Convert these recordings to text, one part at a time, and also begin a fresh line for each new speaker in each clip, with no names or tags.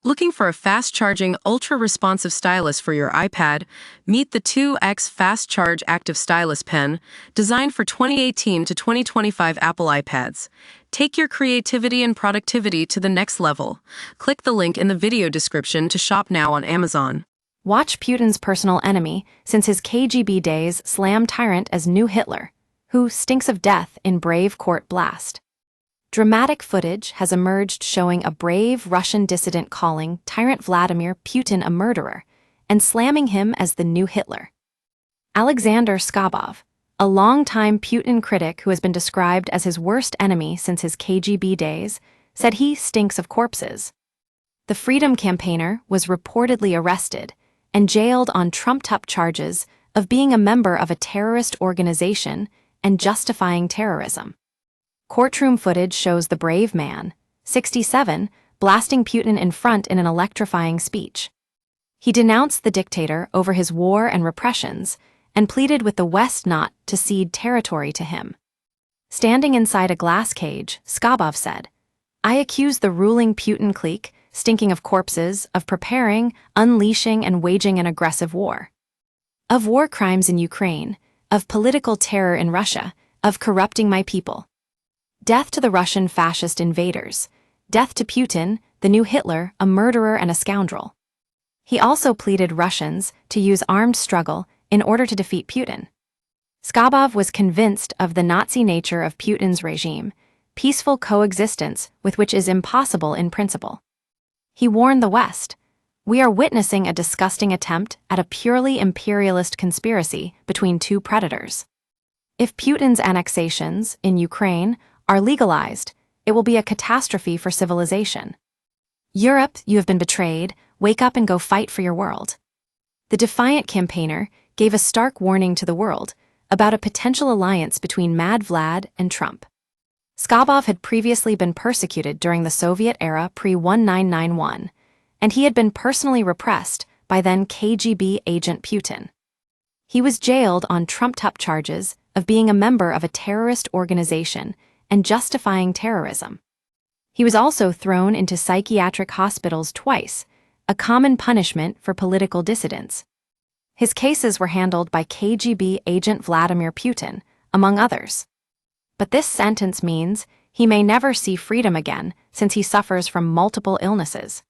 Looking for a fast-charging, ultra-responsive stylus for your iPad? Meet the 2X Fast Charge Active Stylus Pen, designed for 2018 to 2025 Apple iPads. Take your creativity and productivity to the next level. Click the link in the video description to shop now on Amazon.
Watch Putin's personal enemy since his KGB days slam tyrant as new Hitler, who stinks of death in brave court blast. Dramatic footage has emerged showing a brave Russian dissident calling tyrant Vladimir Putin a murderer and slamming him as the new Hitler. Alexander Skobov, a longtime Putin critic who has been described as his worst enemy since his KGB days, said he stinks of corpses. The Freedom campaigner was reportedly arrested and jailed on trumped-up charges of being a member of a terrorist organization and justifying terrorism. Courtroom footage shows the brave man, 67, blasting Putin in front in an electrifying speech. He denounced the dictator over his war and repressions and pleaded with the West not to cede territory to him. Standing inside a glass cage, Skobov said, "I accuse the ruling Putin clique, stinking of corpses, of preparing, unleashing, and waging an aggressive war. Of war crimes in Ukraine, of political terror in Russia, of corrupting my people. Death to the Russian fascist invaders. Death to Putin, the new Hitler, a murderer and a scoundrel." He also pleaded Russians to use armed struggle in order to defeat Putin. Skobov was convinced of the Nazi nature of Putin's regime, peaceful coexistence with which is impossible in principle. He warned the West, "We are witnessing a disgusting attempt at a purely imperialist conspiracy between two predators. If Putin's annexations in Ukraine are legalized, it will be a catastrophe for civilization. Europe, you have been betrayed. Wake up and go fight for your world." The defiant campaigner gave a stark warning to the world about a potential alliance between Mad Vlad and Trump. Skobov had previously been persecuted during the Soviet era pre-1991, and he had been personally repressed by then KGB agent Putin. He was jailed on trumped-up charges of being a member of a terrorist organization and justifying terrorism. He was also thrown into psychiatric hospitals twice, a common punishment for political dissidents. His cases were handled by KGB agent Vladimir Putin, among others. But this sentence means he may never see freedom again since he suffers from multiple illnesses.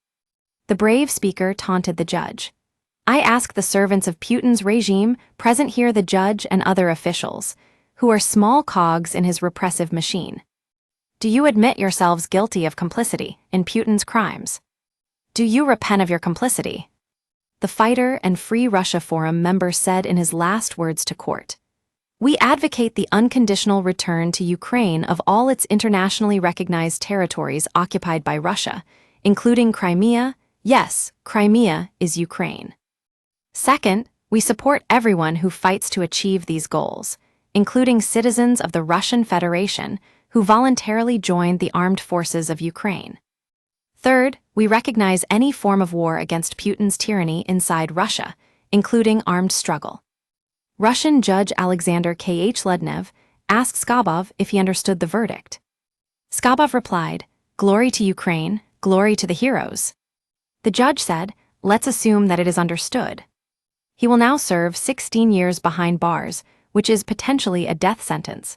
The brave speaker taunted the judge. "I ask the servants of Putin's regime present here, the judge and other officials, who are small cogs in his repressive machine. Do you admit yourselves guilty of complicity in Putin's crimes? Do you repent of your complicity?" The Fighter and Free Russia Forum member said in his last words to court, "We advocate the unconditional return to Ukraine of all its internationally recognized territories occupied by Russia, including Crimea. Yes, Crimea is Ukraine. Second, we support everyone who fights to achieve these goals, including citizens of the Russian Federation who voluntarily joined the armed forces of Ukraine. Third, we recognize any form of war against Putin's tyranny inside Russia, including armed struggle." Russian Judge Alexander K.H. Lednev asked Skobov if he understood the verdict. Skobov replied, "Glory to Ukraine, glory to the heroes." The judge said, "Let's assume that it is understood." He will now serve 16 years behind bars, which is potentially a death sentence.